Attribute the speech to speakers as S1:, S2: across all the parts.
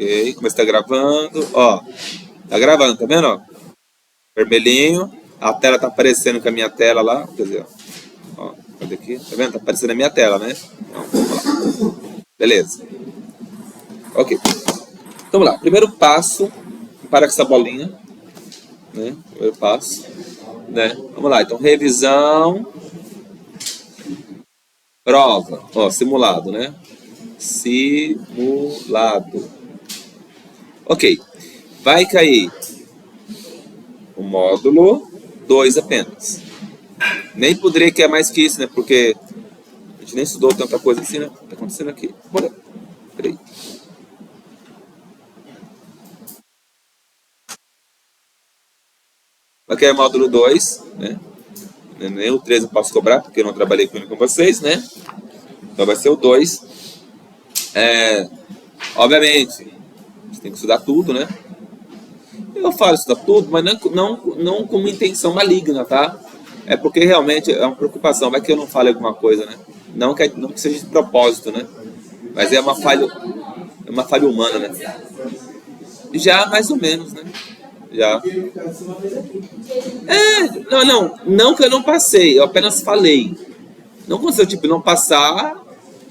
S1: Ok, como está gravando, ó, tá gravando, tá vendo, ó? Vermelhinho, a tela tá aparecendo com a minha tela lá, quer dizer, ó, cadê aqui? Tá vendo? Tá aparecendo a minha tela, né? Então, vamos lá. Beleza. Ok. Então, vamos lá. Primeiro passo, para com essa bolinha, né? Primeiro passo, né? Vamos lá. Então, revisão, prova, ó, simulado, né? Simulado. Ok. Vai cair o módulo 2 apenas. Nem poderia que é mais que isso, né? Porque a gente nem estudou tanta coisa assim, né? O que tá acontecendo aqui? Bora. Peraí. Vai cair o módulo 2, né? Nem o 3 eu posso cobrar, porque eu não trabalhei com ele com vocês, né? Então vai ser o 2. Obviamente, você tem que estudar tudo, né? Eu falo estudar tudo, mas não com uma intenção maligna, tá? É porque realmente é uma preocupação. Vai que eu não fale alguma coisa, né? Não que seja de propósito, né? Mas é uma falha humana, né? Já, mais ou menos, né? Já. Não que eu não passei, eu apenas falei. Não aconteceu, tipo, não passar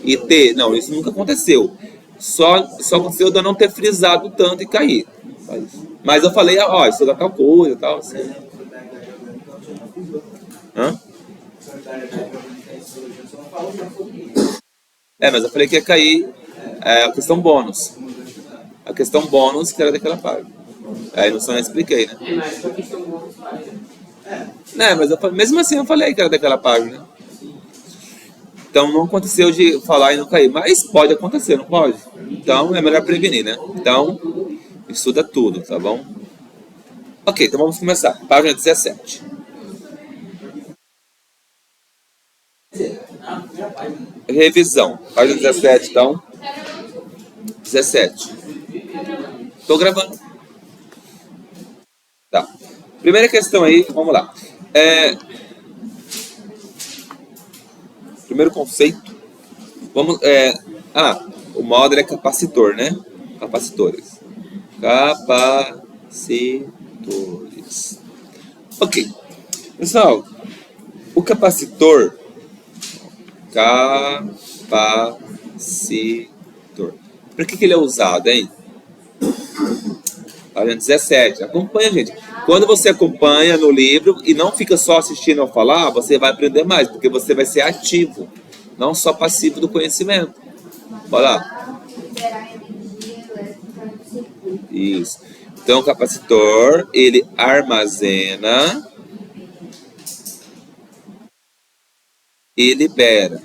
S1: e ter. Não, isso nunca aconteceu. Só aconteceu de eu não ter frisado tanto e cair. Só isso. Mas eu falei, ó, isso dá tal coisa e tal, assim. Hã? Mas eu falei que ia cair a questão bônus. A questão bônus que era daquela página. Aí não só eu expliquei, né? Mas mesmo assim eu falei que era daquela página. Então não aconteceu de falar e não cair. Mas pode acontecer, não pode? Então é melhor prevenir, né? Então, estuda tudo, tá bom? Ok, então vamos começar. Página 17. Revisão. Página 17, então. 17. Tô gravando. Tá. Primeira questão aí, vamos lá. Primeiro conceito. O módulo é capacitor, né? Capacitores. Capacitores. Ok. Pessoal, o capacitor. Capacitor. Para que ele é usado, hein? Página 17. Acompanha, gente. Quando você acompanha no livro e não fica só assistindo ao falar, você vai aprender mais, porque você vai ser ativo, não só passivo do conhecimento. Bora lá. Isso. Então, o capacitor, ele armazena e libera.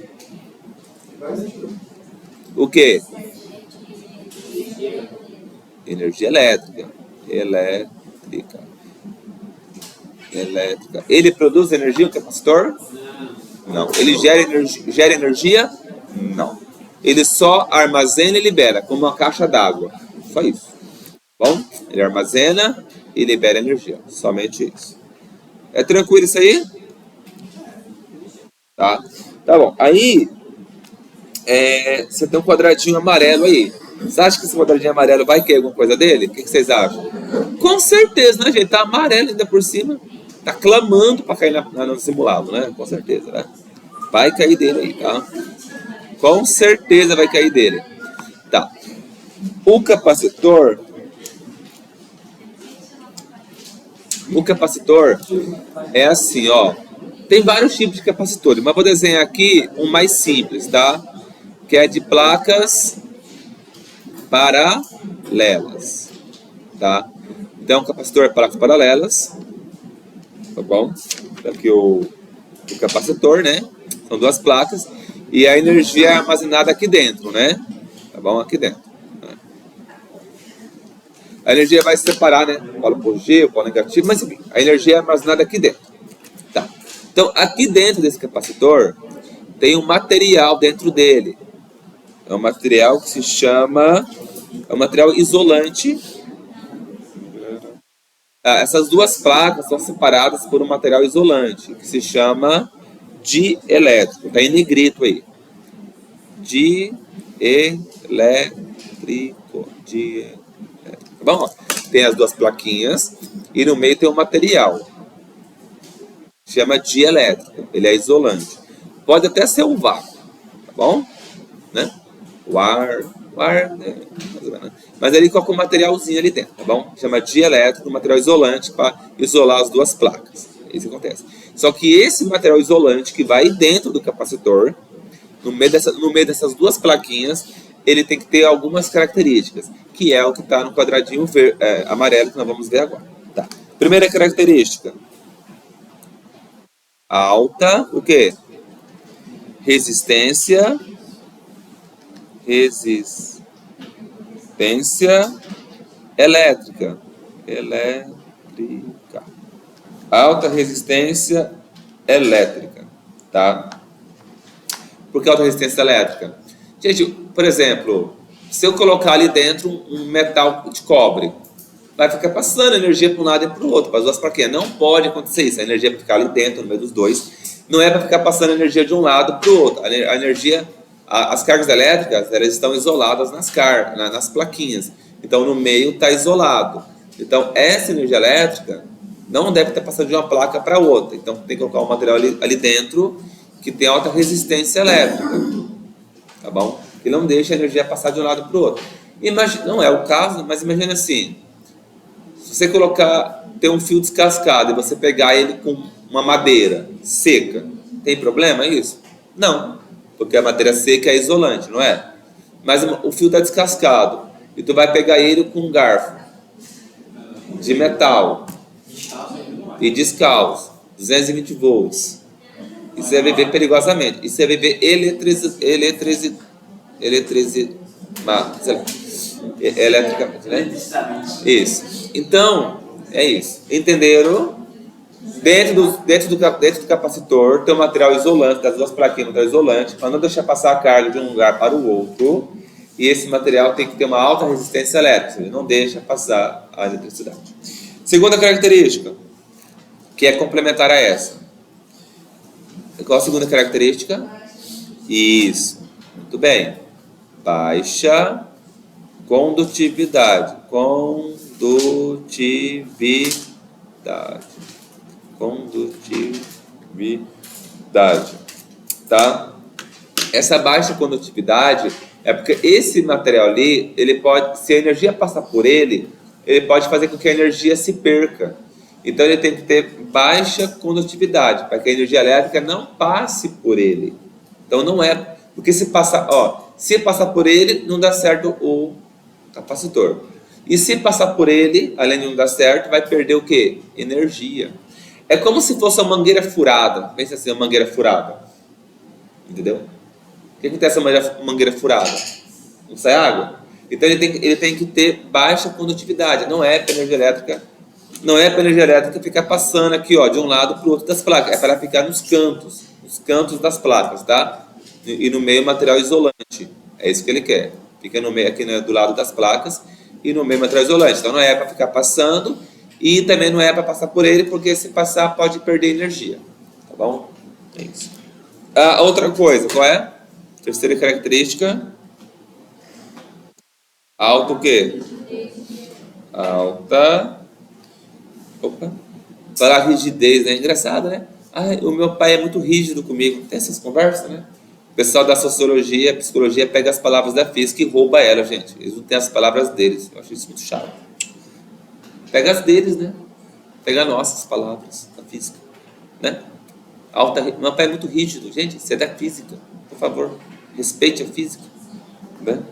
S1: O quê? Energia elétrica. Elétrica. Ele produz energia, o capacitor? Não. Ele gera energia? Não. Ele só armazena e libera, como uma caixa d'água. Só isso. Bom? Ele armazena e libera energia. Somente isso. É tranquilo isso aí? Tá bom. Aí, você tem um quadradinho amarelo aí. Você acha que esse quadradinho amarelo vai cair alguma coisa dele? O que vocês acham? Com certeza, né, gente? Tá amarelo ainda por cima. Tá clamando pra cair no simulado, né? Com certeza, né? Vai cair dele aí, tá? Com certeza vai cair dele. Tá. O capacitor é assim, ó. Tem vários tipos de capacitores, mas vou desenhar aqui um mais simples, tá? Que é de placas paralelas, tá? Então, o capacitor é placas paralelas, tá bom? Aqui o capacitor, né? São duas placas e a energia é armazenada aqui dentro, né? Tá bom? Aqui dentro. A energia vai se separar, né? O polo positivo, o polo negativo, mas enfim, a energia é armazenada aqui dentro. Tá. Então, aqui dentro desse capacitor, tem um material dentro dele. É um material que se chama... É um material isolante. Essas duas placas são separadas por um material isolante, que se chama dielétrico. Está em negrito aí. Dielétrico. Tá bom? Tem as duas plaquinhas e no meio tem um material. Chama dielétrico. Ele é isolante. Pode até ser um vácuo, tá bom? Né? O ar, né? Mas ele coloca um materialzinho ali dentro, tá bom? Chama dielétrico, um material isolante para isolar as duas placas. É isso que acontece. Só que esse material isolante que vai dentro do capacitor, no meio dessas duas plaquinhas, ele tem que ter algumas características, que é o que está no quadradinho amarelo que nós vamos ver agora. Tá. Primeira característica. Alta, o quê? Resistência elétrica. Alta resistência elétrica, tá? Por que alta resistência elétrica? Gente, por exemplo, se eu colocar ali dentro um metal de cobre, vai ficar passando energia para um lado e para o outro, para as duas plaquinhas. Não pode acontecer isso. A energia vai ficar ali dentro, no meio dos dois. Não é para ficar passando energia de um lado para o outro. A energia, as cargas elétricas, elas estão isoladas nas plaquinhas. Então, no meio está isolado. Então, essa energia elétrica não deve estar passando de uma placa para outra. Então, tem que colocar um material ali dentro que tem alta resistência elétrica. Tá bom? Que não deixa a energia passar de um lado para o outro. Não é o caso, mas imagine assim. Se você ter um fio descascado e você pegar ele com uma madeira seca, tem problema isso? Não, porque a madeira seca é isolante, não é? Mas o fio está descascado e tu vai pegar ele com um garfo de metal e descalço, 220 volts. Isso é viver perigosamente. Isso é viver eletricamente, né? Isso. Então, é isso. Entenderam? Dentro do capacitor tem um material isolante, das duas plaquinhas, um material isolante, para não deixar passar a carga de um lugar para o outro. E esse material tem que ter uma alta resistência elétrica, ele não deixa passar a eletricidade. Segunda característica, que é complementar a essa. Qual a segunda característica? Isso. Muito bem. Baixa condutividade. Condutividade. Tá? Essa baixa condutividade é porque esse material ali, ele pode, se a energia passar por ele pode fazer com que a energia se perca. Então ele tem que ter baixa condutividade, para que a energia elétrica não passe por ele. Então não é, porque se passar por ele, não dá certo o capacitor. E se passar por ele, além de não dar certo, vai perder o quê? Energia. É como se fosse uma mangueira furada. Pensa assim, uma mangueira furada. Entendeu? O que acontece com essa mangueira furada? Não sai água? Então ele tem que ter baixa condutividade. Não é para energia elétrica ficar passando aqui, ó, de um lado para o outro das placas. É para ela ficar nos cantos das placas, tá? E no meio material isolante. É isso que ele quer. Fica no meio aqui, né, do lado das placas e no meio material isolante. Então não é para ficar passando e também não é para passar por ele, porque se passar pode perder energia. Tá bom? É isso. Outra coisa, qual é? Terceira característica. Alta o quê? Alta. Opa. Falar rigidez, né? Engraçado, né? O meu pai é muito rígido comigo. Tem essas conversas, né? O pessoal da sociologia, psicologia, pega as palavras da física e rouba elas, gente. Eles não têm as palavras deles. Eu acho isso muito chato. Pega as deles, né? Pega nossas palavras da física, né? Meu pai é muito rígido. Gente, isso é da física. Por favor, respeite a física. Né?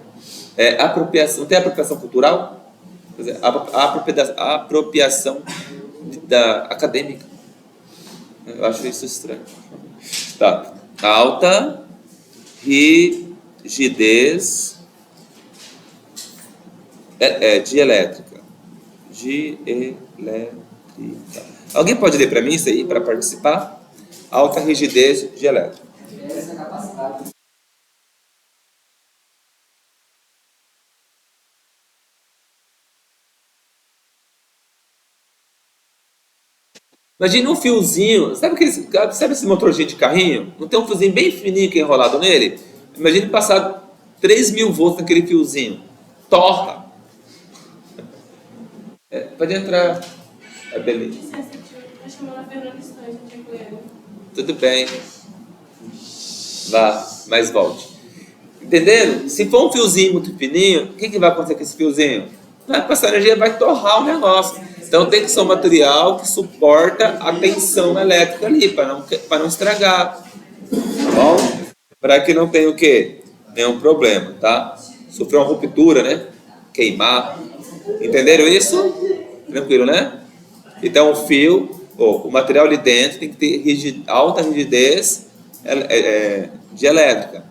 S1: Apropriação. Não tem apropriação cultural? Quer dizer, a apropriação acadêmica. Eu acho isso estranho. Tá. Alta rigidez dielétrica. Alguém pode ler para mim isso aí, para participar? Alta rigidez dielétrica. Imagina um fiozinho, sabe esse motorzinho de carrinho? Não tem um fiozinho bem fininho que é enrolado nele? Imagina passar 3.000 volts naquele fiozinho. Torra. Pode entrar, Arbelinho.
S2: Licença, tio. Tá chamando a Fernanda Estante, tia Cleane.
S1: Tudo bem. Vá, mas volte. Entenderam? Se for um fiozinho muito fininho, o que vai acontecer com esse fiozinho? Vai passar energia, vai torrar o negócio. Então tem que ser um material que suporta a tensão elétrica ali, para não estragar. Tá bom? Para que não tenha o quê? Nenhum problema, tá? Sofrer uma ruptura, né? Queimar. Entenderam isso? Tranquilo, né? Então o fio, o material ali dentro tem que ter alta rigidez de elétrica,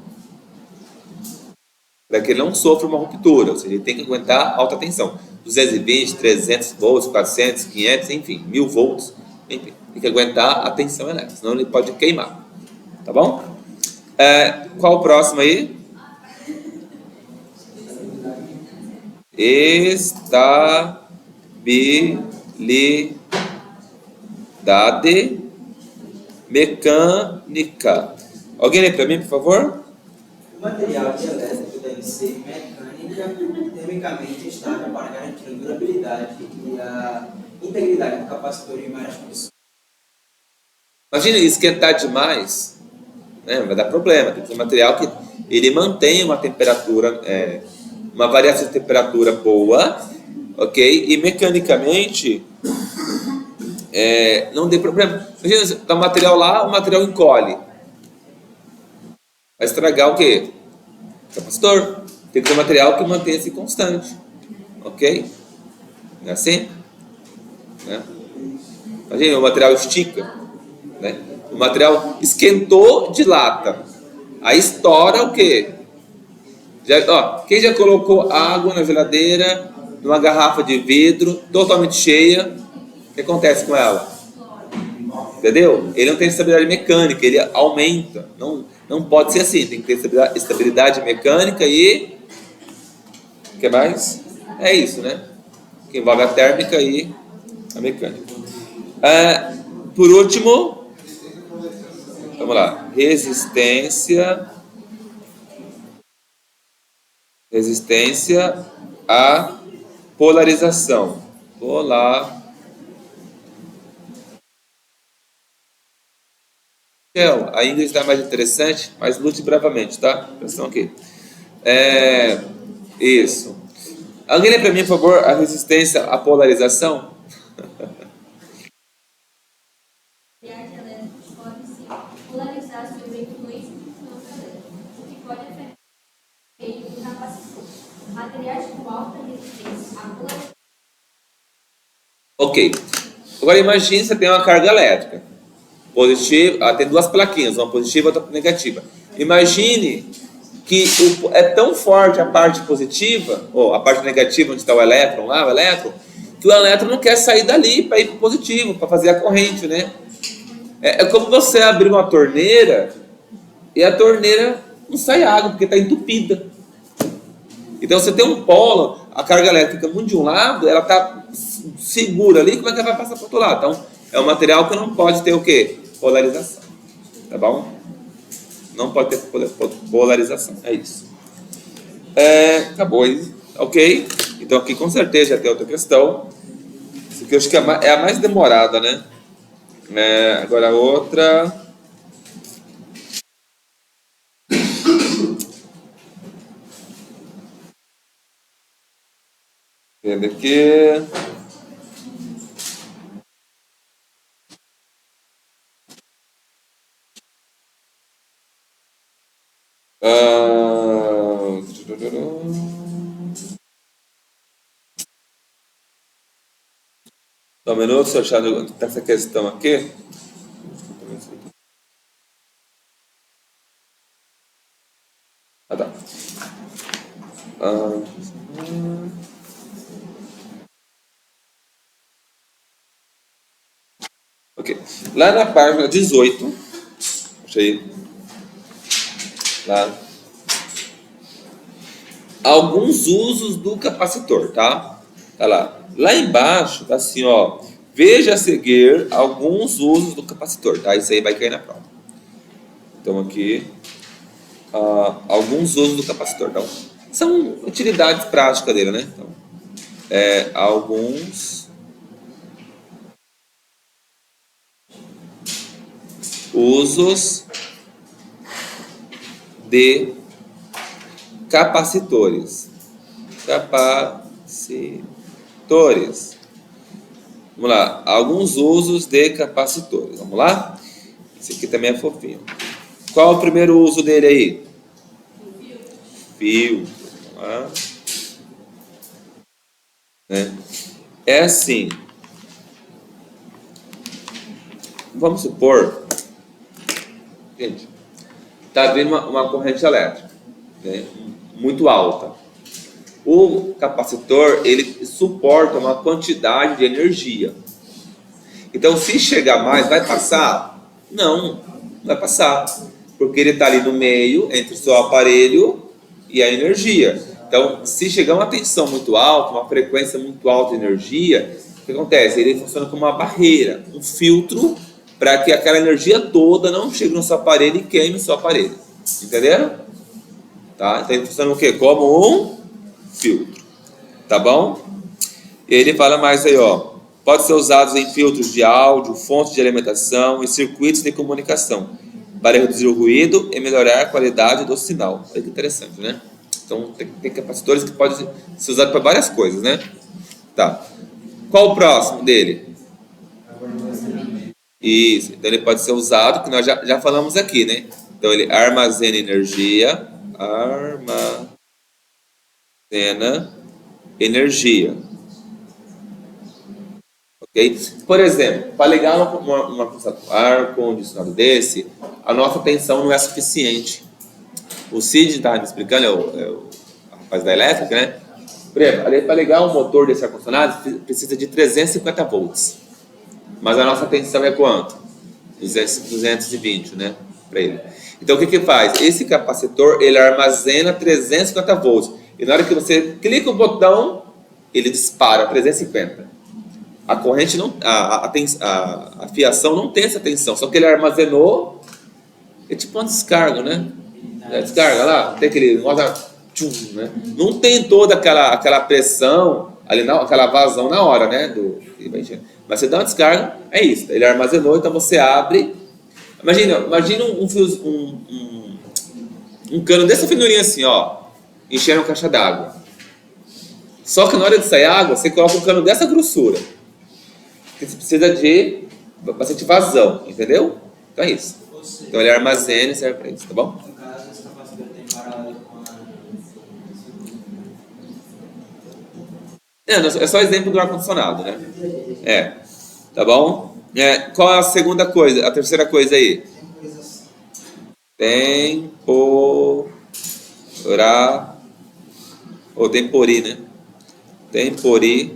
S1: para que ele não sofra uma ruptura, ou seja, ele tem que aguentar alta tensão. 220, 300 volts, 400, 500, enfim, 1000 volts, enfim, tem que aguentar a tensão elétrica, senão ele pode queimar, tá bom? Qual o próximo aí? Estabilidade mecânica. Alguém lê para mim, por favor?
S3: O material dielétrico deve ser mecânica e termicamente estável para garantir a durabilidade e a integridade do capacitor em várias condições.
S1: Imagina esquentar demais, né? Vai dar problema. Tem que ser um material que ele mantém uma temperatura, uma variação de temperatura boa, ok? E mecanicamente não dê problema. Imagina, você dá um material lá, o material encolhe. Vai estragar o quê? O capacitor. Tem que ter um material que mantenha-se constante, ok? Não é assim? Né? Imagina, o material estica, né? O material esquentou, dilata. Aí estoura o quê? Quem já colocou água na geladeira, numa garrafa de vidro, totalmente cheia, o que acontece com ela? Entendeu? Ele não tem estabilidade mecânica, ele aumenta. Não pode ser assim, tem que ter estabilidade mecânica e... O que mais? É isso, né? Que envolve a térmica e a mecânica. Por último, vamos lá. Resistência à polarização. A Ingrid está mais interessante, mas lute bravamente, tá? Atenção aqui. Isso. Alguém lê para mim, por favor, a resistência à polarização?
S4: Materiais elétricos podem se polarizar sob a influência do campo elétrico, o que pode afetar o meio do capacitor. Materiais com alta resistência à polarização.
S1: Ok. Agora imagine você tem uma carga elétrica. Positiva, tem duas plaquinhas, uma positiva e outra negativa. Imagine que é tão forte a parte positiva, ou a parte negativa onde está o elétron lá, que o elétron não quer sair dali para ir para o positivo, para fazer a corrente, né? É como você abrir uma torneira e a torneira não sai água, porque está entupida. Então você tem um polo, a carga elétrica muito de um lado, ela está segura ali, como é que ela vai passar para o outro lado? Então é um material que não pode ter o quê? Polarização. Tá bom? Não pode ter polarização. É isso. Acabou aí. Ok? Então aqui com certeza já tem outra questão. Isso aqui eu acho que é a mais demorada, né? Agora a outra. Vendo aqui. Só um minuto, se eu achar essa questão aqui. Tá. Ok. Lá na página 18, achei. Lá. Alguns usos do capacitor, tá? Tá lá. Lá embaixo, tá assim, ó. Veja a seguir alguns usos do capacitor, tá? Isso aí vai cair na prova. Então aqui, alguns usos do capacitor. Então, são utilidades práticas dele, né? Então, alguns usos de capacitores. Vamos lá, alguns usos de capacitores. Vamos lá? Esse aqui também é fofinho. Qual é o primeiro uso dele aí? Filtro. Vamos lá. Né? É assim. Vamos supor, gente, está vindo uma corrente elétrica, né, muito alta. O capacitor, ele suporta uma quantidade de energia. Então, se chegar mais, vai passar? Não vai passar, porque ele está ali no meio, entre o seu aparelho e a energia. Então, se chegar uma tensão muito alta, uma frequência muito alta de energia, o que acontece? Ele funciona como uma barreira, um filtro, para que aquela energia toda não chegue no seu aparelho e queime o seu aparelho. Entenderam? Tá? Então, ele funciona o quê? Como um filtro. Tá bom? E ele fala mais aí, ó. Pode ser usado em filtros de áudio, fontes de alimentação e circuitos de comunicação, para reduzir o ruído e melhorar a qualidade do sinal. Olha que interessante, né? Então, tem capacitores que podem ser usados para várias coisas, né? Tá. Qual o próximo dele? Isso. Então, ele pode ser usado, que nós já falamos aqui, né? Então, ele armazena energia. Ok? Por exemplo, para ligar um ar-condicionado desse, a nossa tensão não é suficiente. O Cid está me explicando, é o rapaz da elétrica, né? Por exemplo, para ligar um motor desse ar-condicionado, precisa de 350 volts. Mas a nossa tensão é quanto? 220, né? Para ele. Então, o que faz? Esse capacitor, ele armazena 350 volts. E na hora que você clica o botão, ele dispara 350. A corrente não, a fiação não tem essa tensão, só que ele armazenou, é tipo uma descarga, né? Descarga lá, tem aquele né? Não tem toda aquela pressão ali, aquela vazão na hora, né? Mas você dá uma descarga, é isso. Ele armazenou, então você abre. Imagina um cano dessa finurinha assim, ó, enchendo uma caixa d'água. Só que na hora de sair água, você coloca um cano dessa grossura. Porque você precisa de bastante vazão, entendeu? Então é isso. Então ele armazena e serve para isso, tá bom?
S3: No caso, esse capacitor tem paralelo com
S1: É só exemplo do ar-condicionado, né? Tá bom? Qual é a segunda coisa? A terceira coisa aí? Tempori, né? Temporização.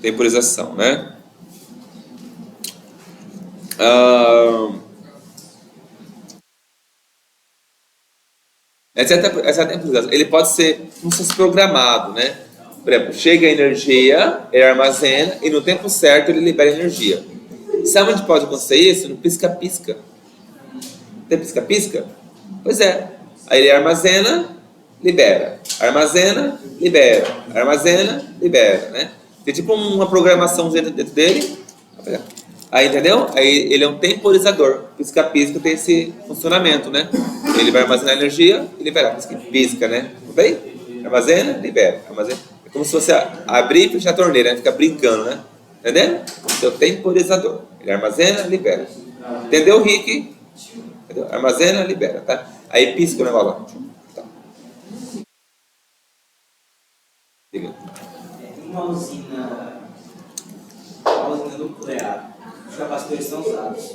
S1: Temporização, né? Essa temporização, ele pode ser como se fosse programado, né? Por exemplo, chega a energia, ele armazena e no tempo certo ele libera energia. Sabe onde pode acontecer isso? No pisca-pisca. Tem pisca-pisca? Pois é. Aí ele armazena, libera. Armazena, libera. Armazena, libera, né? Tem tipo uma programação dentro dele. Aí, entendeu? Aí ele é um temporizador. Pisca-pisca tem esse funcionamento, né? Ele vai armazenar energia e liberar. Pisca, né? Tudo bem? Armazena, libera. Armazena. É como se fosse abrir e fechar a torneira, né? Fica brincando, né? Entendeu? Seu temporizador. Ele armazena, libera. Entendeu, Rick? Entendeu? Armazena, libera, tá? Aí pisca o negócio lá. Tá.
S3: uma usina nuclear. Os capacitores são usados,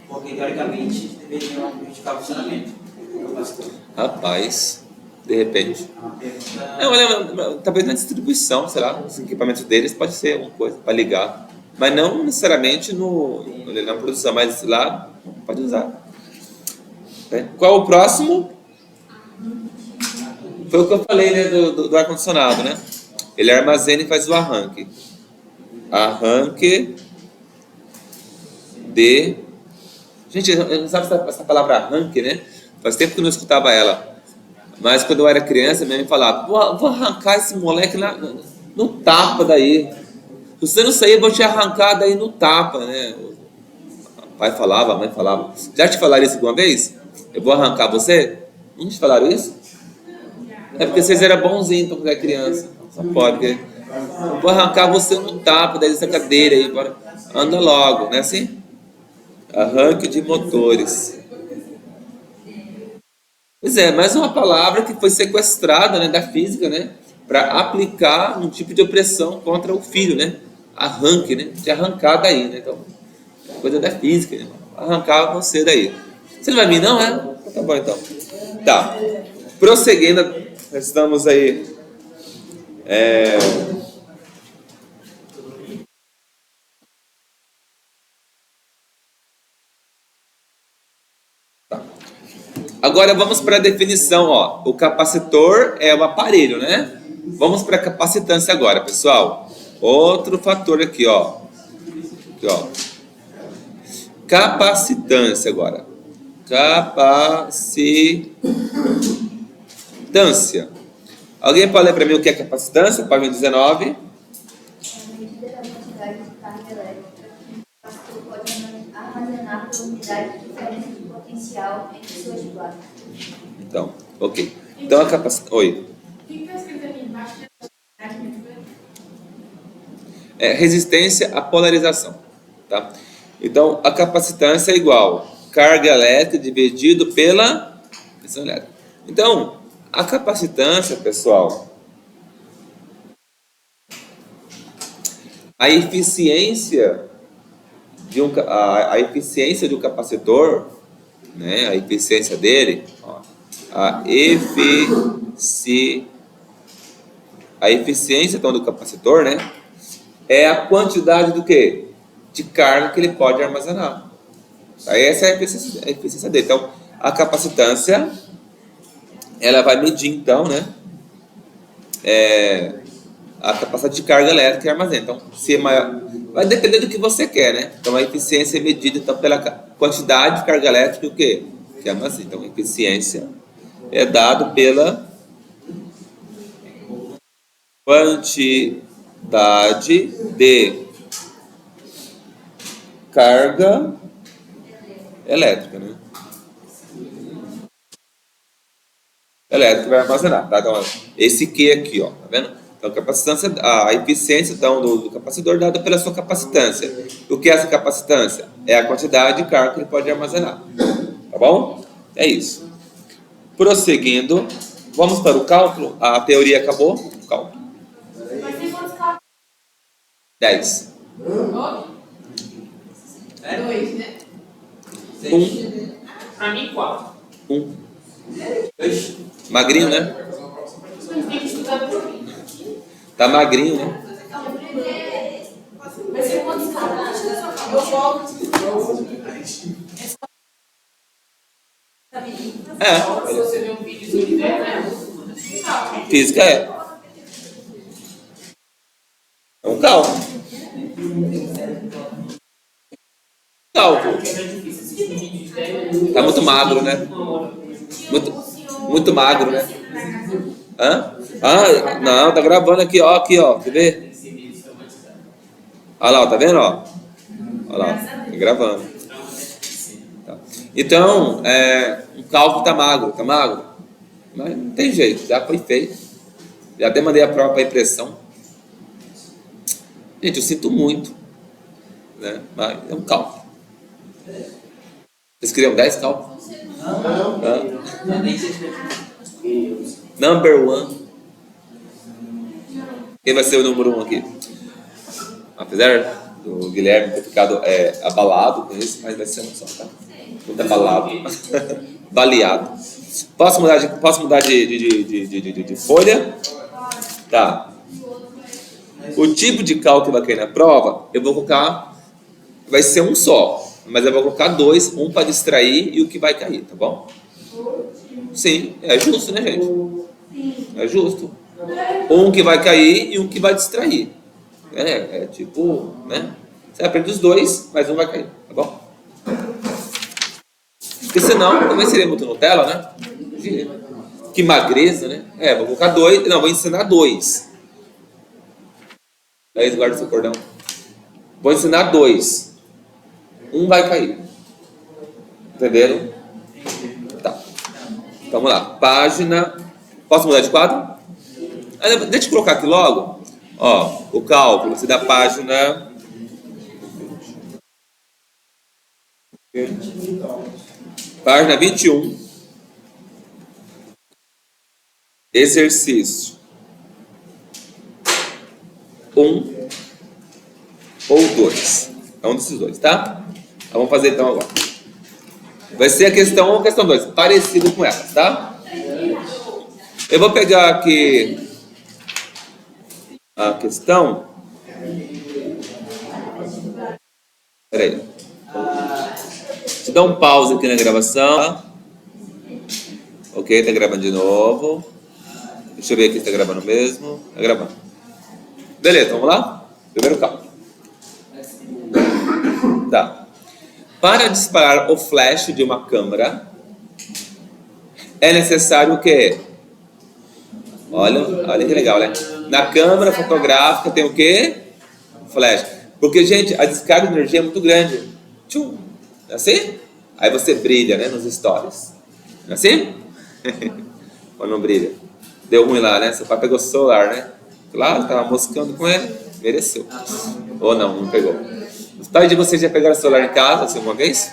S3: porque teoricamente deveriam prejudicar o funcionamento do capacitor.
S1: Rapaz, de repente.
S3: Pergunta...
S1: Talvez na distribuição, sei lá, os equipamentos deles pode ser alguma coisa para ligar. Mas não necessariamente na produção, mas lá pode usar. Qual o próximo? Foi o que eu falei, né, do ar-condicionado, né? Ele armazena e faz o arranque. Arranque de... Gente, eu não sabe essa palavra arranque, né? Faz tempo que eu não escutava ela. Mas quando eu era criança, minha mãe falava, vou arrancar esse moleque lá no tapa daí. Se você não sair, eu vou te arrancar daí no tapa, né? O pai falava, a mãe falava. Já te falaram isso alguma vez? Eu vou arrancar você? Não te falaram isso? É porque vocês eram bonzinhos quando era criança. Só pode, porque eu vou arrancar você no tapa daí dessa cadeira aí. Bora. Anda logo, não é assim? Arranque de motores. Pois é, mais uma palavra que foi sequestrada, né, da física, né, para aplicar um tipo de opressão contra o filho, né? Arranque, né? De arrancar daí, né? Então, coisa da física, né? Arrancar você daí. Você não vai vir, não, é? Tá bom, então. Tá. Prosseguindo, estamos aí. Agora vamos para a definição, ó. O capacitor é o aparelho, né? Vamos para a capacitância agora, pessoal. Outro fator aqui, ó. Aqui, ó. Capacitância agora. Capacitância. Alguém pode ler para mim o que é capacitância? Página 19.
S4: À medida da quantidade de carga elétrica, o capacitor pode armazenar por unidade de diferença de potencial entre suas placas.
S1: Então, ok. Então a capacitância. Oi.
S2: O que está escrito ali embaixo?
S1: É resistência à polarização, tá? Então a capacitância é igual carga elétrica dividido pela tensão elétrica. Então a capacitância, pessoal, a eficiência de a eficiência do capacitor, né? A eficiência dele, ó, a eficiência então do capacitor, né? É a quantidade do quê? De carga que ele pode armazenar. Aí essa é a eficiência dele. Então, a capacitância, ela vai medir, então, né? A capacidade de carga elétrica que armazena. Então, se é maior, vai depender do que você quer, né? Então, a eficiência é medida, então, pela quantidade de carga elétrica que armazena. Então, a eficiência é dado pela quantidade de carga elétrica, né? Elétrica vai armazenar, tá? Então, esse Q aqui, ó, tá vendo? Então, capacitância, a eficiência então, do capacitor dada pela sua capacitância. O que é essa capacitância? É a quantidade de carga que ele pode armazenar. Tá bom? É isso. Prosseguindo, vamos para o cálculo. A teoria acabou. O cálculo.
S2: Mas tem quantos carros?
S1: 10.
S2: É 2, né?
S1: 1.
S2: Pra mim, 4.
S1: 1. Magrinho, né?
S2: Tem que estudar por mim.
S1: Tá magrinho, né?
S2: Vai ser quantos carros? Eu volto. Se você ver um vídeo sobre né?
S1: Física é um cálculo. Cálculo. Tá muito magro, né? Muito magro, né? Hã? Ah, não, tá gravando aqui, ó, quer ver? Olha lá, tá vendo, ó? Olha lá, tá gravando. Tá. Então, o cálculo tá magro. Mas não tem jeito, já foi feito. Já até mandei a prova para impressão. Gente, eu sinto muito, né? Mas é um cálculo. Vocês queriam 10 cálculos? Number 1. Quem vai ser o número 1 aqui? Apesar do Guilherme ter ficado abalado com isso, mas vai ser um só, tá? Muito abalado. Baleado. Posso mudar de folha? Tá. O tipo de cálculo que vai cair na prova, eu vou colocar, vai ser um só, mas eu vou colocar 2, um para distrair e o que vai cair, tá bom? Sim, é justo, né, gente? É justo. Um que vai cair e um que vai distrair. Tipo, né? Você aprende os dois, mas um vai cair, tá bom? Porque senão também seria muito Nutella, né? Que magreza, né? Vou colocar 2. Não, vou ensinar 2. Aí guarda seu cordão. Vou ensinar 2. Um vai cair. Entenderam? Tá. Então, vamos lá. Página. Posso mudar de quadro? Deixa eu colocar aqui logo. Ó, o cálculo. Você dá página. Página 21. Exercício 1 ou 2. É um desses dois, tá? Então, vamos fazer então agora. Vai ser a questão 1 ou a questão 2. Parecido com elas, tá? Eu vou pegar aqui a questão. Peraí. Deixa eu dar um pause aqui na gravação. Ok, tá gravando de novo. Deixa eu ver aqui se tá gravando mesmo. Tá gravando. Beleza, vamos lá? Primeiro cálculo. Tá. Para disparar o flash de uma câmera, é necessário o quê? Olha que legal, né? Na câmera fotográfica tem o quê? Flash. Porque, gente, a descarga de energia é muito grande. Tchum. Não é assim? Aí você brilha, né? Nos stories. Não é assim? Ou não brilha? Deu ruim lá, né? Seu pai pegou o celular, né? Claro, tava moscando com ele. Mereceu. Ou não pegou. Os pais de vocês já pegaram o celular em casa, assim, uma vez?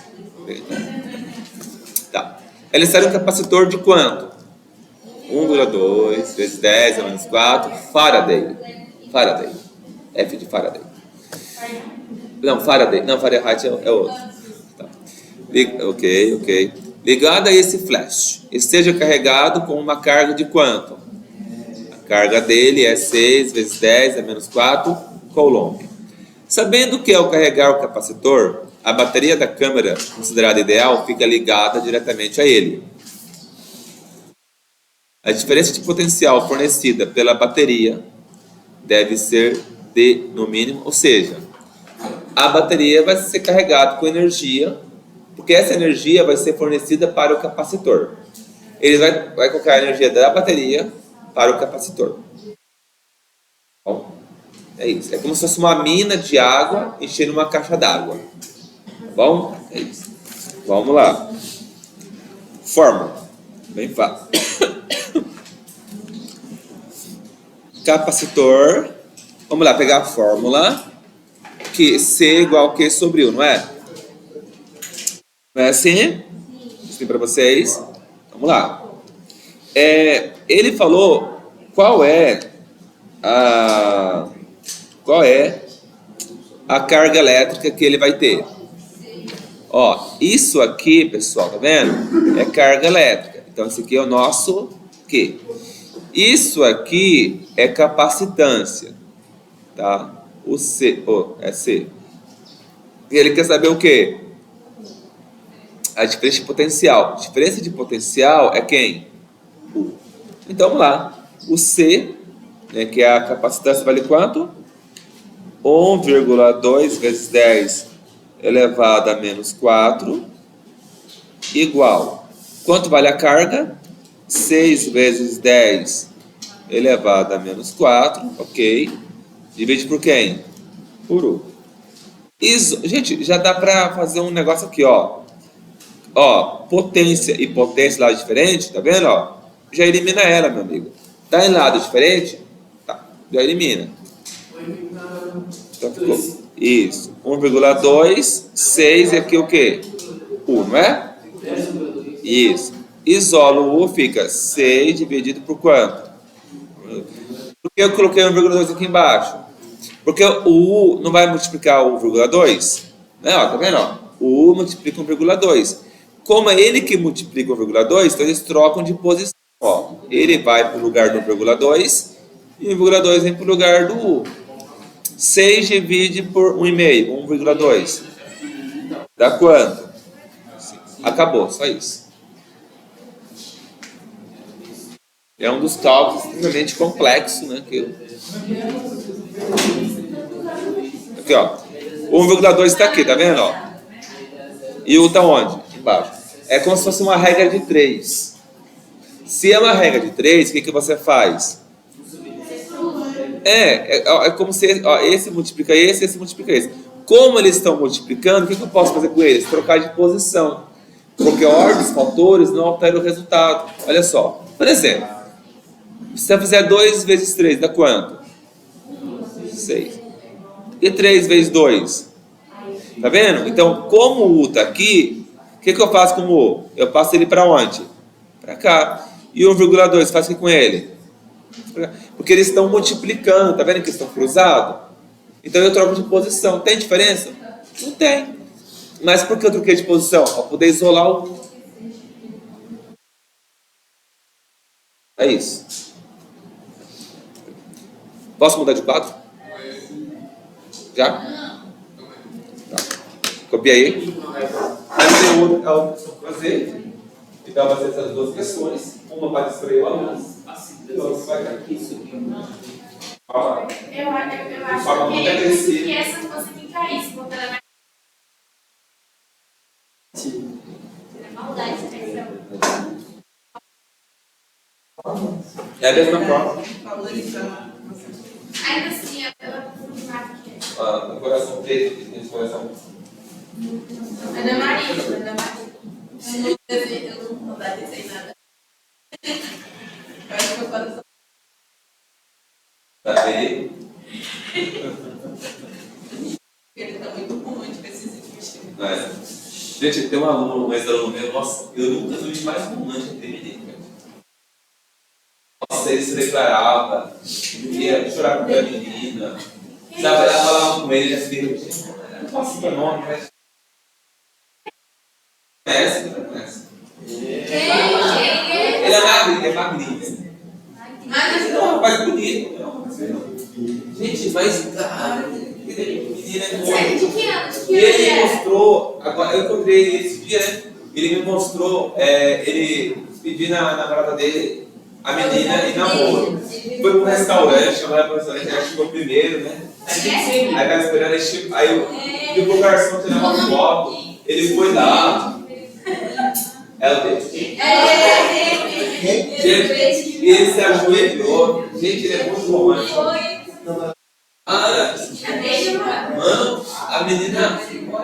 S1: Tá. É necessário um capacitor de quanto? 1,2 vezes 10 a menos 4 Faraday. F de Faraday. Não, Faraday. Não, Fahrenheit é outro. Tá. Ok. Ligado a esse flash, esteja carregado com uma carga de quanto? A carga dele é 6 vezes 10 a menos 4 Coulomb. Sabendo que ao carregar o capacitor, a bateria da câmera, considerada ideal, fica ligada diretamente a ele. A diferença de potencial fornecida pela bateria deve ser de, no mínimo, ou seja, a bateria vai ser carregada com energia, porque essa energia vai ser fornecida para o capacitor. Ele vai colocar a energia da bateria para o capacitor. Bom, é isso. É como se fosse uma mina de água enchendo uma caixa d'água. Tá bom? É isso. Vamos lá. Fórmula. Bem fácil. Capacitor. Vamos lá, pegar a fórmula. Que C igual a Q sobre U, não é? Não é assim? Explico para vocês. Vamos lá. Ele falou qual é a carga elétrica que ele vai ter. Ó, isso aqui, pessoal, tá vendo? É carga elétrica. Então, esse aqui é o nosso Q. Isso aqui é capacitância, tá? O C, é C. E ele quer saber o quê? A diferença de potencial. A diferença de potencial é quem? U. Então, vamos lá. O C, né, que é a capacitância, vale quanto? 1,2 vezes 10 elevado a menos 4 igual. Quanto vale a carga? 6 vezes 10 elevado a menos 4, ok. Divide por quem? Por U. Gente, já dá para fazer um negócio aqui, ó. Ó, potência e potência lado diferente, tá vendo, ó? Já elimina ela, meu amigo. Tá em lado diferente? Tá, já elimina. Então ficou isso. 1,2, 6 e aqui o quê? U, não é? Isso. Isolo U fica 6 dividido por quanto? Por que eu coloquei 1,2 aqui embaixo? Porque o U não vai multiplicar o 1,2? Né? Ó, tá vendo? Ó? O U multiplica 1,2. Como é ele que multiplica o 1,2, então eles trocam de posição. Ó, ele vai para o lugar do 1,2 e o 1,2 vem para o lugar do U. 6 divide por 1,5, 1,2. Dá quanto? Acabou, só isso. É um dos cálculos extremamente complexos, né? Aqui, ó. O 1,2 está aqui, tá vendo? Ó? E o U está onde? Embaixo. É como se fosse uma regra de 3. Se é uma regra de 3, o que você faz? É como se esse multiplica esse multiplica esse. Como eles estão multiplicando, o que eu posso fazer com eles? Trocar de posição. Porque a ordem dos fatores não altera o resultado. Olha só. Por exemplo, se você fizer 2 vezes 3, dá quanto? 6. E 3 vezes 2? Tá vendo? Então, como o U está aqui, o que eu faço com o U? Eu passo ele para onde? Para cá. E 1,2, faz o que com ele? Porque eles estão multiplicando, tá vendo que eles estão cruzados? Então eu troco de posição. Tem diferença? Não tem. Mas por que eu troquei de posição? Para poder isolar o U. É isso. Posso mudar de quadro? Já? Tá. Copiei. Aí tem outra opção para fazer. Então vai fazer essas duas questões. Uma para distrair o aluno. E outra vai estar aqui.
S2: Eu acho que essa você fica isso, porque ela vai.
S4: Maldade, expressão.
S1: É a mesma prova.
S2: Ainda assim, ela confirmava que é.
S1: No coração preto, que tem coração.
S2: Ana Maria.
S5: Eu não dá de sem nada. Eu acho que meu coração.
S1: Tá bem?
S5: Ele tá muito romântico esses últimos tempos.
S1: É. Gente, tem um aluno, um ex-aluno meu, nossa, eu nunca vi mais romântico que menino. Nossa, ele se declarava, ia chorar com a menina. Sabe, ela falava com ele assim, não posso dar nome, mas. Conhece? Não conhece? Ele é magrinho. Não, rapaz bonito. Gente, mas menina é muito. E ele me mostrou, agora eu encontrei ele esse dia, né? Ele me mostrou, ele pediu na namorada dele, a menina, e namoro. Foi para um restaurante, chamaram para o restaurante, ela chegou primeiro, né? Aí tava esperando, aí o garçom tirar uma foto, ele foi lá. Ela deu. Gente, ele se ajoelhou. Gente, ele é muito romântico. Mano, a menina.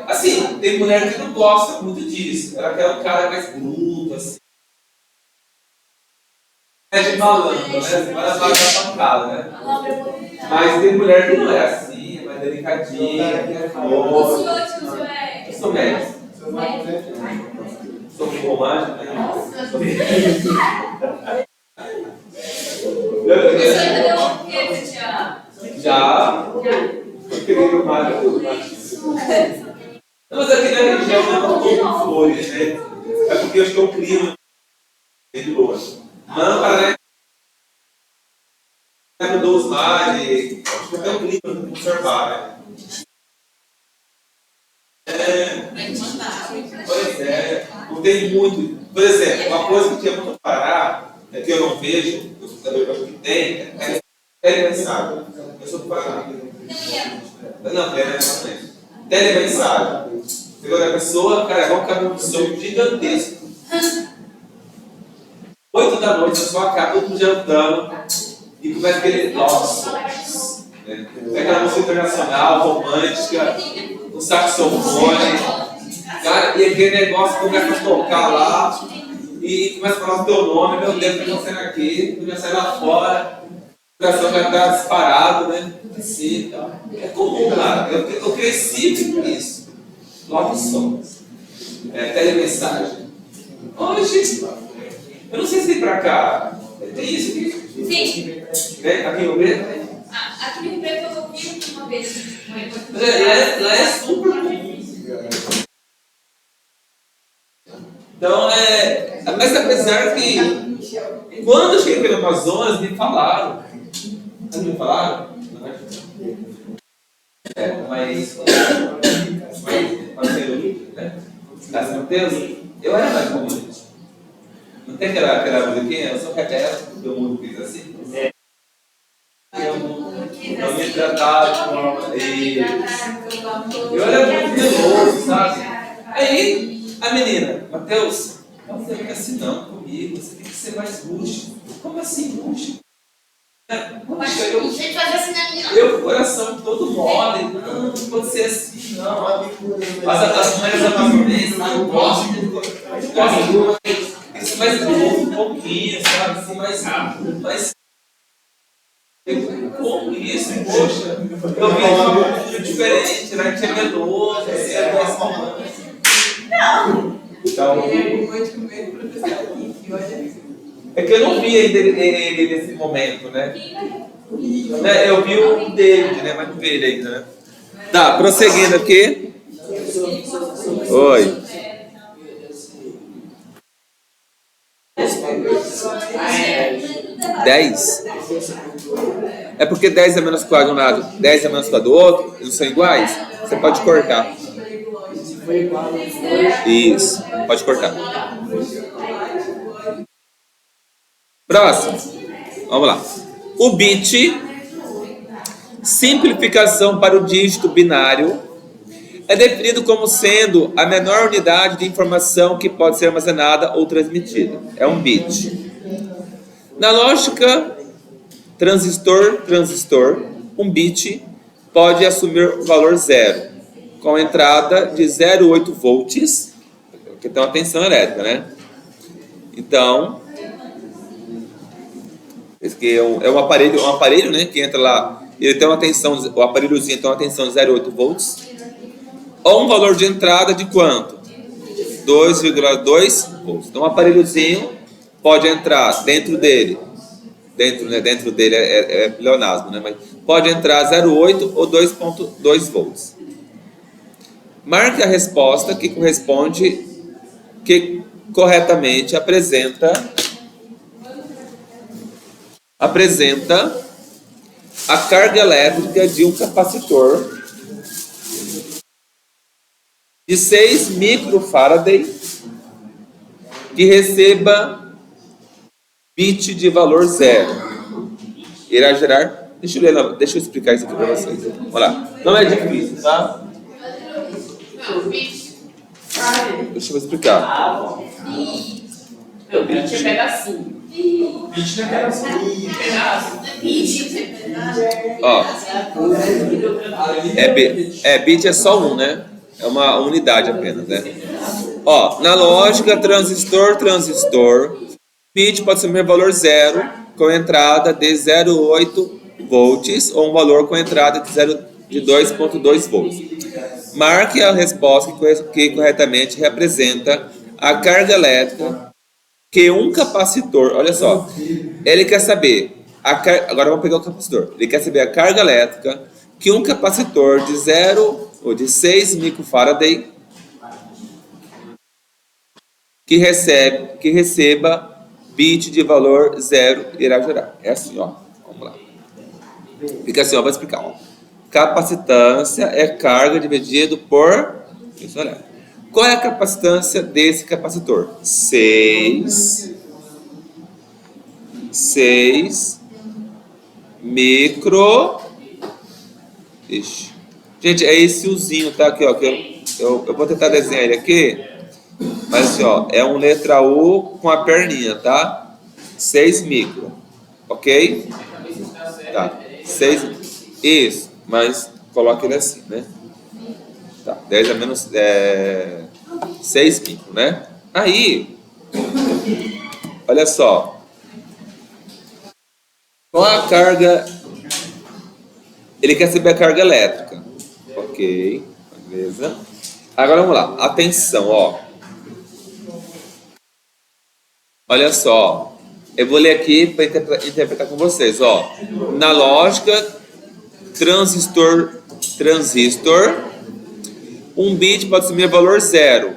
S1: Assim, tem mulher que não gosta muito disso. Ela quer um cara mais bruto, assim. É de malandro, né? Ela vai dar pancada, né? Mas tem mulher que não é assim, é mais delicadinha, que é flor. Eu sou médico. Sou muito romântico, né? Já. Eu queria o mágico. Não, mas aqui na região não tem flores, né? É porque eu acho que é o clima de longe. Não, para mudou os mares, acho que até o clima não conservar, né? Pois é, não tem muito. Por exemplo, uma coisa que tinha muito no Pará, que eu não vejo, eu acho que tem, é telemensagem. Eu sou do Pará. Não, telemensagem. Telemensagem. Você olha a pessoa, cara, é um caminhão de som gigantesco. 8 da noite, a pessoa acaba todo mundo jantando e começa aquele. Nossa! É aquela música internacional, romântica, um saxofone. Cara, e aquele negócio começa a tocar lá e começa a falar o teu nome, meu Deus, tá acontecendo aqui, tu já sai lá fora, o coração já está disparado, né? Assim, então, é comum, cara. Eu cresci com isso. Logo sons. Telemensagem. Hoje, eu não sei se tem pra cá. Tem isso aqui?
S2: Sim.
S1: Né? Aqui no Rio?
S2: Aqui no Rio Preto eu ouvi uma vez.
S1: Lá é super comum. Então, mas apesar que quando eu cheguei pelo Amazonas, me falaram. Vocês me falaram? Mas parceiro, né? Cássio Mateus, eu era mais comum. Não tem aquela musiquinha? Eu sou rebelde, todo mundo fez assim. Eu me tratava com eu era muito meloso, sabe? Aí, a menina, Mateus, Você fica assim, não, comigo, você tem que ser mais rústico. Como assim rústico?
S2: Mas
S1: Rústico, eu,
S2: deixa eu fazer assim na minha.
S1: eu com o coração todo mole, não pode ser assim, não. As mulheres japonesas não gostam isso mais novo, um pouquinho, sabe? Assim, mais rápido, mais. Como isso, poxa? Eu vi uma cultura diferente, né? Que é meloso, assim, é mais romântico. Então,
S5: Ele é muito meio professor aqui, olha.
S1: é que eu não vi ele nesse momento, né? Eu vi o David, né? Mas não vi ele ainda, né? Tá, prosseguindo aqui. Oi.
S5: Ah,
S1: 10? É porque 10 é menos que o de um lado, 10 é menos que o do outro, eles são iguais? Você pode cortar. Isso, pode cortar. Próximo. Vamos lá. O bit, simplificação para o dígito binário, é definido como sendo a menor unidade de informação que pode ser armazenada ou transmitida. É um bit. Na lógica transistor, um bit pode assumir o valor 0, com entrada de 0,8 volts, que tem uma tensão elétrica, né? Então, esse aqui é um aparelho, né, que entra lá, ele tem uma tensão, o aparelhozinho tem uma tensão de 0,8 volts, ou um valor de entrada de quanto? 2,2 volts. Então, um aparelhozinho pode entrar dentro dele, dentro dele é pleonasmo, né? Mas pode entrar 0,8 ou 2,2 volts. Marque a resposta que corresponde, que corretamente apresenta a carga elétrica de um capacitor de 6 microfarad que receba bit de valor 0. Irá gerar... Deixa eu explicar isso aqui para vocês. Vamos lá. Não é difícil, tá?
S2: Não, bicho.
S1: Deixa eu explicar.
S5: Meu, bicho é pedacinho. Bicho é pedacinho. Pedaço.
S2: Bicho, pedaço.
S1: Ó, bit é só um, né? É uma unidade apenas, né? Ó, na lógica transistor, bit pode assumir valor 0 com entrada de 0,8 volts ou um valor com entrada de 2,2 volts. Marque a resposta que corretamente representa a carga elétrica que um capacitor, olha só, ele quer saber, agora vamos pegar o capacitor, ele quer saber a carga elétrica que um capacitor de 0 ou de 6 microfarad que receba bit de valor 0 irá gerar. É assim, ó. Vamos lá. Fica assim, ó, vou explicar. Ó. Capacitância é carga dividido por... Isso, olha. Qual é a capacitância desse capacitor? 6 micro... Ixi. Gente, é esse uzinho, tá? Aqui, ó. Que eu vou tentar desenhar ele aqui. Mas assim, ó. É um letra U com a perninha, tá? 6 micro. Ok? Tá. 6... Isso. Mas coloca ele assim, né? Tá. 10 a menos... 6 micro, né? Aí... Olha só. Qual a carga... Ele quer saber a carga elétrica. Ok, beleza. Agora vamos lá. Atenção, ó. Olha só. Eu vou ler aqui para interpretar com vocês, ó. Na lógica transistor, um bit pode assumir valor 0.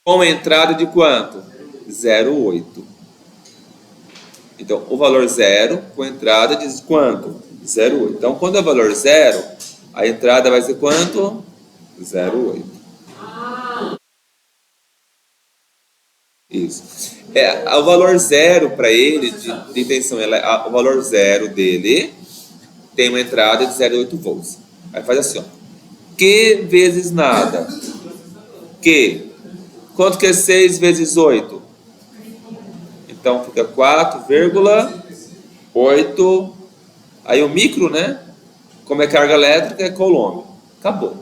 S1: Com entrada de quanto? 0,8. Então, o valor 0 com entrada de quanto? 0,8. Então, quando é valor 0, a entrada vai ser quanto? 0,8. Isso. O valor 0 para ele, de tensão, o valor 0 dele tem uma entrada de 0,8 volts. Aí faz assim, ó. Q vezes nada. Q Quanto que é 6 vezes 8? Então fica 4,8. Aí o micro, né? Como é carga elétrica, é coulomb. Acabou.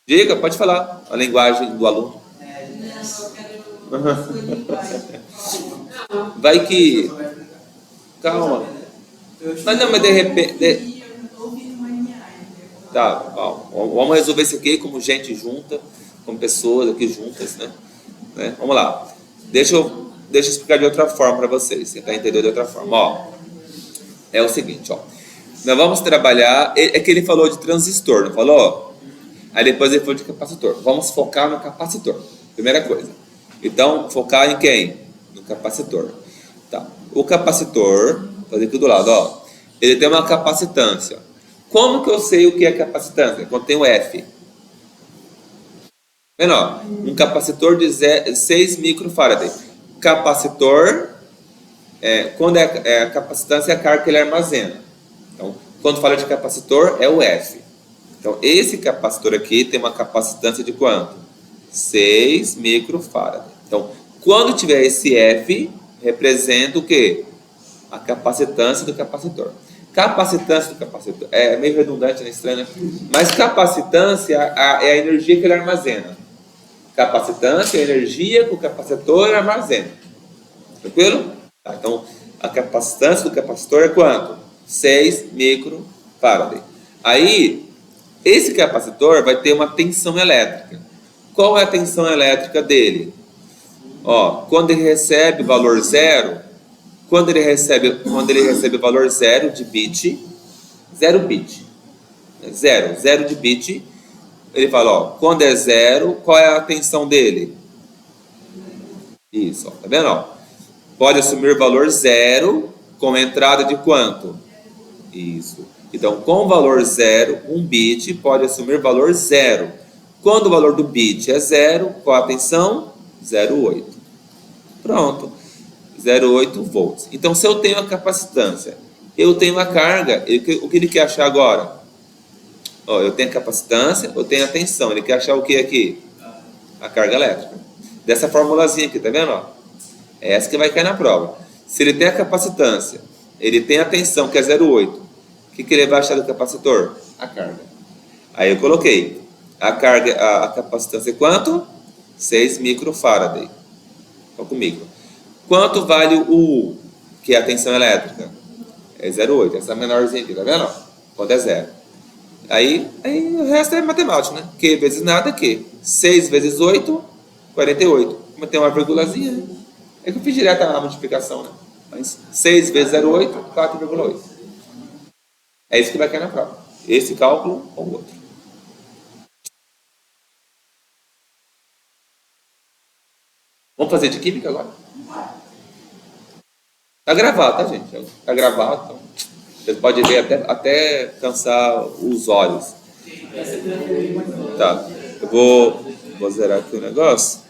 S1: Diga, pode falar a linguagem do aluno.
S5: Não, eu quero linguagem.
S1: Vai que... Calma. Mas não, mas de repente...
S5: Eu estou ouvindo uma linguagem.
S1: Tá, ó, vamos resolver isso aqui como gente junta, como pessoas aqui juntas, né? Vamos lá. Deixa eu explicar de outra forma para vocês, tentar entender de outra forma. Ó, é o seguinte, ó. Nós vamos trabalhar... É que ele falou de transistor, não falou? Aí depois ele falou de capacitor. Vamos focar no capacitor. Primeira coisa. Então, focar em quem? No capacitor. Tá. O capacitor, vou fazer aqui do lado, ó. Ele tem uma capacitância. Como que eu sei o que é capacitância? Quando tem o F. Vendo, ó, um capacitor de 6 microfarad. Capacitor, quando a capacitância é a carga que ele armazena. Então, quando fala de capacitor, é o F. Então, esse capacitor aqui tem uma capacitância de quanto? 6 microfarad. Então, quando tiver esse F, representa o quê? A capacitância do capacitor. Capacitância do capacitor. É meio redundante, né? Estranho, né? Mas capacitância é a energia que ele armazena. Capacitância é a energia que o capacitor armazena. Tranquilo? Tá, então, a capacitância do capacitor é quanto? 6 microfarad. Aí, esse capacitor vai ter uma tensão elétrica. Qual é a tensão elétrica dele? Ó, quando ele recebe valor zero, quando ele recebe valor zero de bit, zero de bit, ele fala, ó, quando é zero, qual é a tensão dele? Isso, ó, tá vendo? Ó? Pode assumir valor zero com entrada de quanto? Isso. Então, com o valor zero, um bit pode assumir valor zero. Quando o valor do bit é zero, qual a tensão? 0,8. Pronto. 0,8 volts. Então, se eu tenho a capacitância, eu tenho a carga, o que ele quer achar agora? Ó, eu tenho a capacitância, eu tenho a tensão. Ele quer achar o que aqui? A carga elétrica. Dessa formulazinha aqui, tá vendo? Ó? É essa que vai cair na prova. Se ele tem a capacitância, ele tem a tensão, que é 0,8. O que ele vai achar do capacitor? A carga. Aí eu coloquei a carga, a capacitância é quanto? 6 microfarad. Olha comigo. Quanto vale o U, que é a tensão elétrica? É 0,8. Essa menorzinha aqui, tá vendo? Quando é zero. Aí o resto é matemático, né? Q vezes nada é Q. 6 vezes 8, 48. Como tem uma vírgulazinha, né? É que eu fiz direto a multiplicação, né? Mas 6 vezes 0,8, 4,8. É isso que vai cair na prova. Esse cálculo ou o outro. Vamos fazer de química agora? Tá gravado, tá, gente? Tá gravado, então você pode ver até cansar os olhos. Tá. Eu vou zerar aqui o negócio.